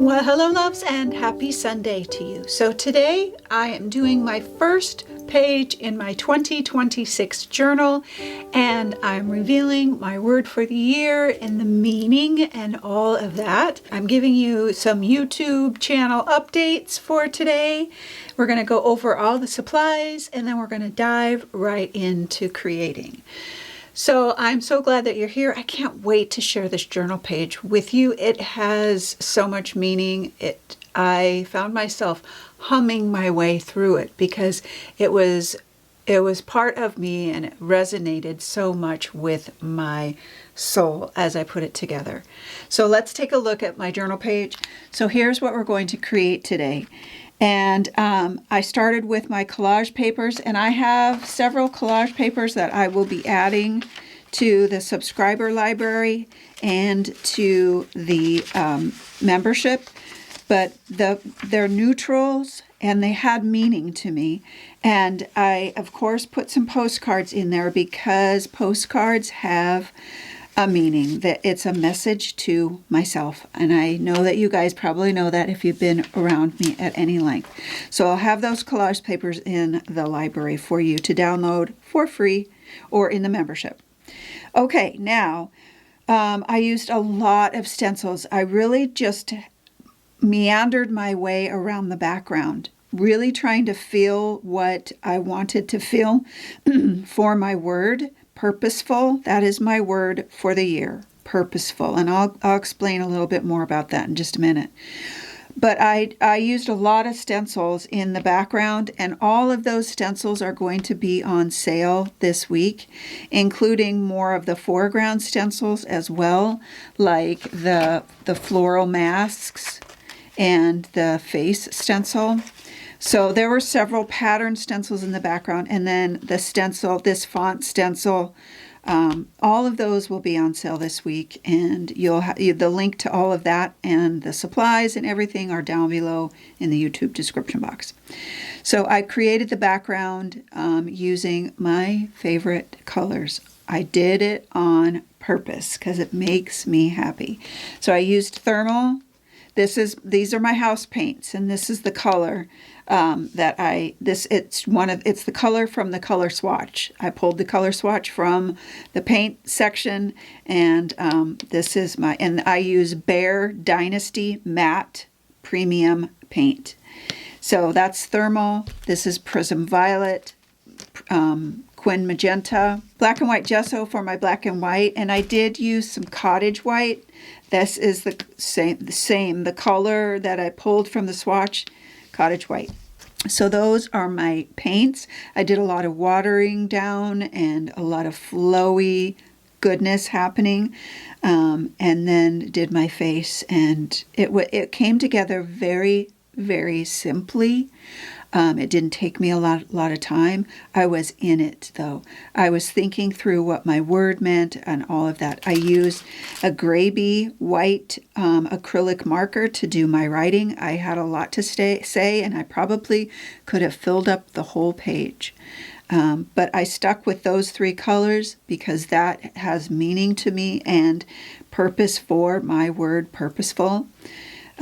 Well, hello loves, and happy Sunday to you. So today I am doing my first page in my 2026 journal, and I'm revealing my word for the year and the meaning and all of that. I'm giving you some YouTube channel updates for today. We're going to go over all the supplies, and then we're going to dive right into creating. So I'm so glad that you're here. I can't wait to share this journal page with you. It has so much meaning. I found myself humming my way through it because it was part of me, and it resonated so much with my soul as I put it together. So let's take a look at my journal page. So here's what we're going to create today. And I started with my collage papers, and I have several collage papers that I will be adding to the subscriber library and to the membership. But they're neutrals, and they had meaning to me. And I, of course, put some postcards in there because postcards have a meaning, that it's a message to myself. And I know that you guys probably know that if you've been around me at any length. So I'll have those collage papers in the library for you to download for free or in the membership. Okay, now I used a lot of stencils. I really just meandered my way around the background, really trying to feel what I wanted to feel for my word. Purposeful, that is my word for the year, purposeful. And I'll explain a little bit more about that in just a minute. But I used a lot of stencils in the background, and all of those stencils are going to be on sale this week, including more of the foreground stencils as well, like the floral masks and the face stencil. So there were several pattern stencils in the background, and then the stencil, this font stencil, all of those will be on sale this week, and you'll have the link to all of that, and the supplies and everything are down below in the YouTube description box. So I created the background using my favorite colors. I did it on purpose because it makes me happy. So I used thermal. These are my house paints, and this is the color it's the color from the color swatch. I pulled the color swatch from the paint section, and and I use Bear Dynasty Matte Premium Paint. So that's thermal. This is Prism Violet, Quin Magenta, black and white gesso for my black and white, and I did use some cottage white. This is the same, the color that I pulled from the swatch, cottage white. So those are my paints. I did a lot of watering down and a lot of flowy goodness happening, and then did my face, and it came together very, very simply. It didn't take me a lot of time. I was in it, though. I was thinking through what my word meant and all of that. I used a Graby white acrylic marker to do my writing. I had a lot to say, and I probably could have filled up the whole page. But I stuck with those three colors because that has meaning to me and purpose for my word, purposeful.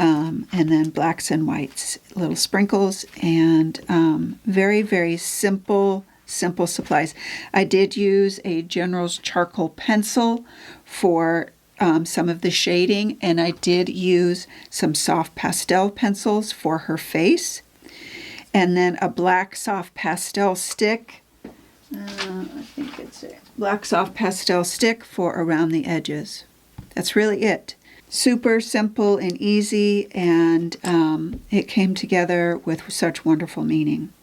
And then blacks and whites, little sprinkles, and very, very simple supplies. I did use a General's charcoal pencil for some of the shading, and I did use some soft pastel pencils for her face, and then a black soft pastel stick. I think it's a black soft pastel stick for around the edges. That's really it. Super simple and easy, and it came together with such wonderful meaning.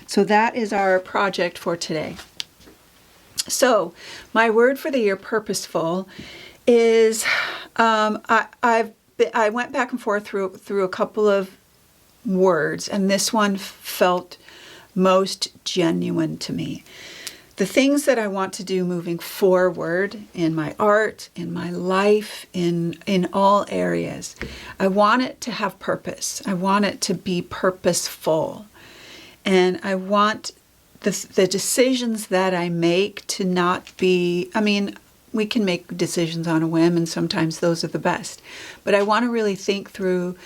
So that is our project for today. So my word for the year, purposeful, is I went back and forth through a couple of words, and this one felt most genuine to me. The things that I want to do moving forward in my art, in my life, in all areas, I want it to have purpose. I want it to be purposeful. And I want the decisions that I make to not be, we can make decisions on a whim, and sometimes those are the best. But I want to really think through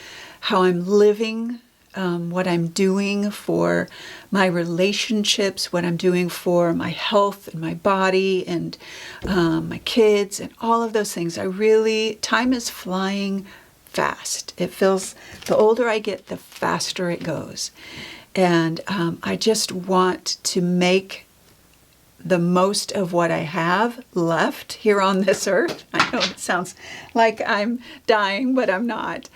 how I'm living, what I'm doing for my relationships, what I'm doing for my health and my body and my kids and all of those things. Time is flying fast. It feels, the older I get, the faster it goes. And I just want to make the most of what I have left here on this earth. I know it sounds like I'm dying, but I'm not.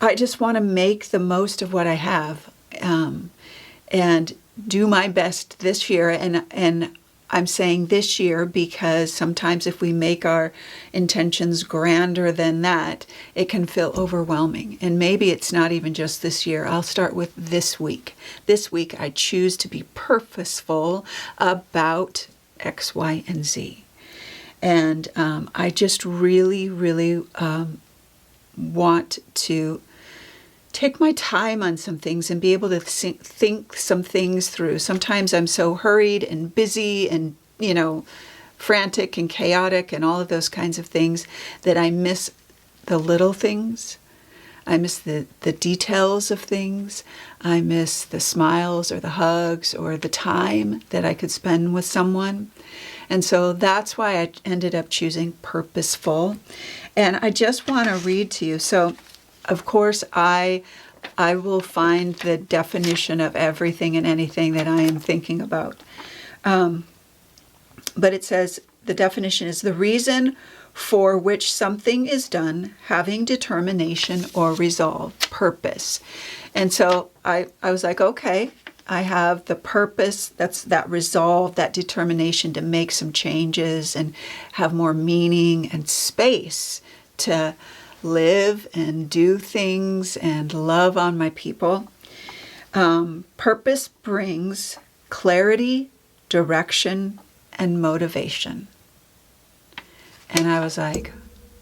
I just want to make the most of what I have and do my best this year. And I'm saying this year because sometimes if we make our intentions grander than that, it can feel overwhelming. And maybe it's not even just this year. I'll start with this week. This week, I choose to be purposeful about X, Y, and Z. And I just really, really want to take my time on some things and be able to think some things through. Sometimes I'm so hurried and busy and, frantic and chaotic and all of those kinds of things that I miss the little things. I miss the details of things. I miss the smiles or the hugs or the time that I could spend with someone. And so that's why I ended up choosing purposeful. And I just want to read to you. So, of course, I will find the definition of everything and anything that I am thinking about. But it says, the definition is the reason for which something is done, having determination or resolve, purpose. And so I was like, okay, I have the purpose, that's that resolve, that determination to make some changes and have more meaning and space to live and do things and love on my people. Purpose brings clarity, direction, and motivation. And I was like,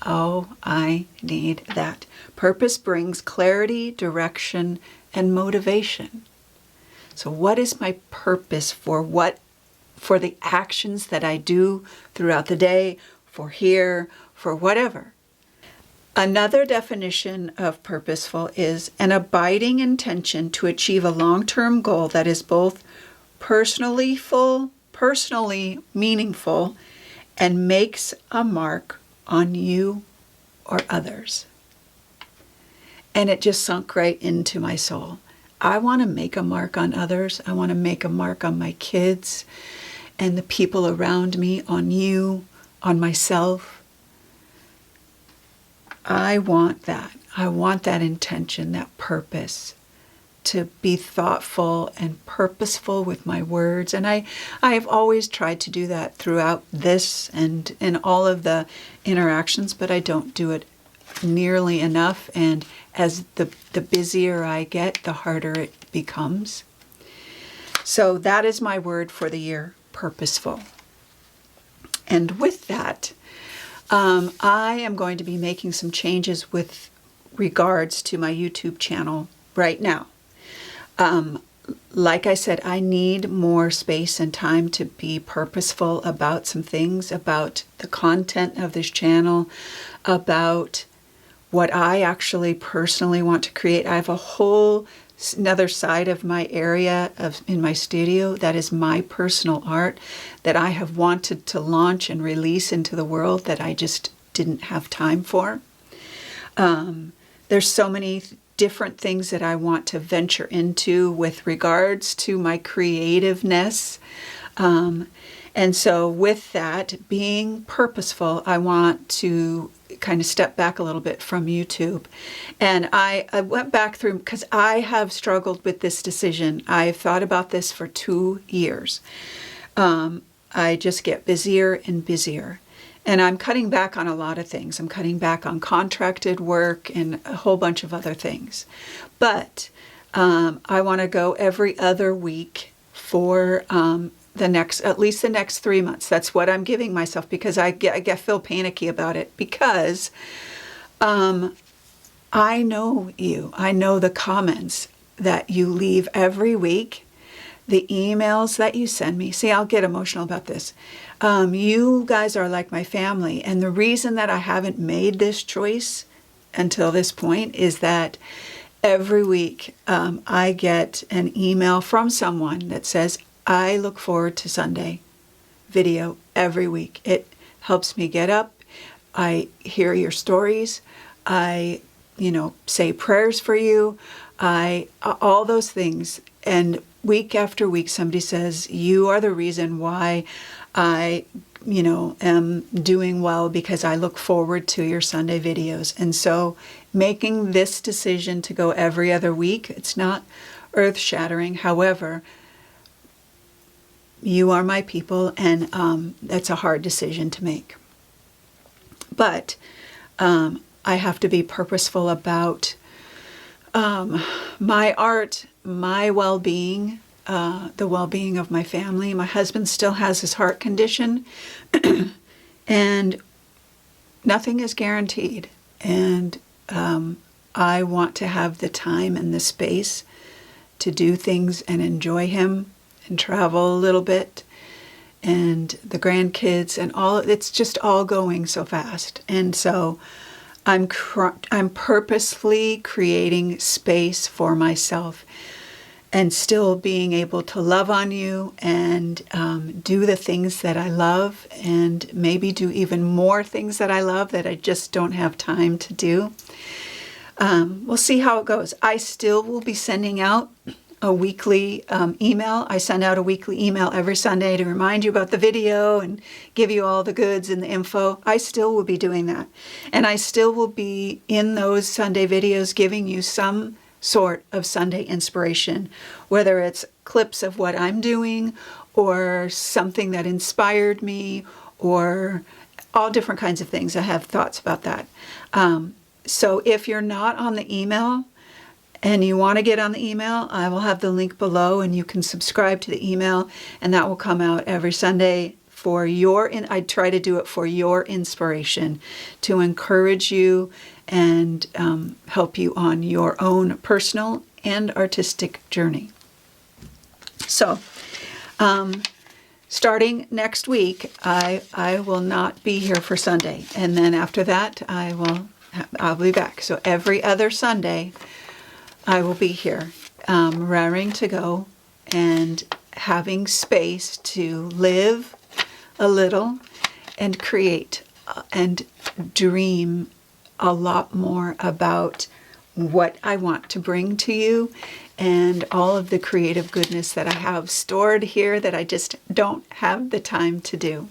oh, I need that. Purpose brings clarity, direction, and motivation. So what is my purpose for the actions that I do throughout the day, for here, for whatever? Another definition of purposeful is an abiding intention to achieve a long-term goal that is both personally meaningful and makes a mark on you or others. And it just sunk right into my soul. I want to make a mark on others. I want to make a mark on my kids and the people around me, on you, on myself. I want that. I want that intention, that purpose, to be thoughtful and purposeful with my words. And I have always tried to do that throughout this and in all of the interactions, but I don't do it nearly enough. And as the busier I get, the harder it becomes. So that is my word for the year, purposeful. And with that, I am going to be making some changes with regards to my YouTube channel right now. Like I said, I need more space and time to be purposeful about some things, about the content of this channel, about what I actually personally want to create. I have a whole another side of my area in my studio that is my personal art that I have wanted to launch and release into the world that I just didn't have time for. There's so many different things that I want to venture into with regards to my creativeness. And so with that, being purposeful, I want to kind of step back a little bit from YouTube. And I went back through, because I have struggled with this decision. I've thought about this for 2 years. I just get busier and busier. And I'm cutting back on a lot of things. I'm cutting back on contracted work and a whole bunch of other things. But I want to go every other week for at least the next 3 months. That's what I'm giving myself, because I feel panicky about it, because I know you. I know the comments that you leave every week the emails that you send me. See, I'll get emotional about this. You guys are like my family. And the reason that I haven't made this choice until this point is that every week I get an email from someone that says, I look forward to Sunday video every week. It helps me get up. I hear your stories. I, say prayers for you. All those things. And week after week, somebody says, you are the reason why I, am doing well, because I look forward to your Sunday videos. And so making this decision to go every other week, it's not earth-shattering. However, you are my people, and that's a hard decision to make. But I have to be purposeful about my art, my well-being, the well-being of my family. My husband still has his heart condition, and nothing is guaranteed. And I want to have the time and the space to do things and enjoy him and travel a little bit, and the grandkids and all. It's just all going so fast. And so I'm purposefully creating space for myself and still being able to love on you and do the things that I love, and maybe do even more things that I love that I just don't have time to do. We'll see how it goes. I still will be sending out a weekly email. I send out a weekly email every Sunday to remind you about the video and give you all the goods and the info. I still will be doing that. And I still will be in those Sunday videos giving you some sort of Sunday inspiration, whether it's clips of what I'm doing or something that inspired me, or all different kinds of things. I have thoughts about that. So if you're not on the email, and you want to get on the email, I will have the link below, and you can subscribe to the email, and that will come out every Sunday for I try to do it for your inspiration, to encourage you and help you on your own personal and artistic journey. So, starting next week, I will not be here for Sunday, and then after that, I'll be back. So every other Sunday, I will be here, raring to go and having space to live a little and create and dream a lot more about what I want to bring to you, and all of the creative goodness that I have stored here that I just don't have the time to do.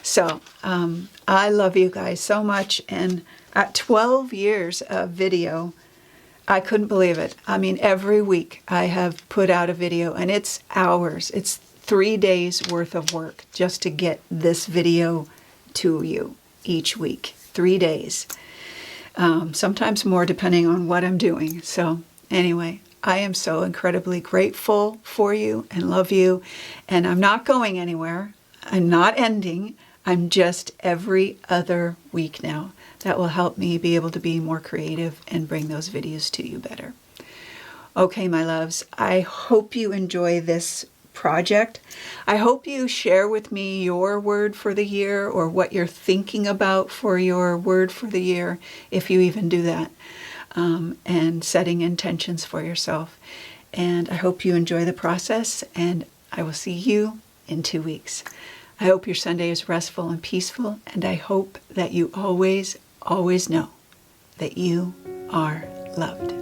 So I love you guys so much, and at 12 years of video, I couldn't believe it. I mean, every week I have put out a video, and it's hours. It's 3 days worth of work just to get this video to you each week. 3 days. Sometimes more, depending on what I'm doing. So anyway, I am so incredibly grateful for you and love you. And I'm not going anywhere. I'm not ending. I'm just every other week now. That will help me be able to be more creative and bring those videos to you better. Okay, my loves, I hope you enjoy this project. I hope you share with me your word for the year, or what you're thinking about for your word for the year, if you even do that, and setting intentions for yourself. And I hope you enjoy the process, and I will see you in 2 weeks. I hope your Sunday is restful and peaceful, and I hope that you always know that you are loved.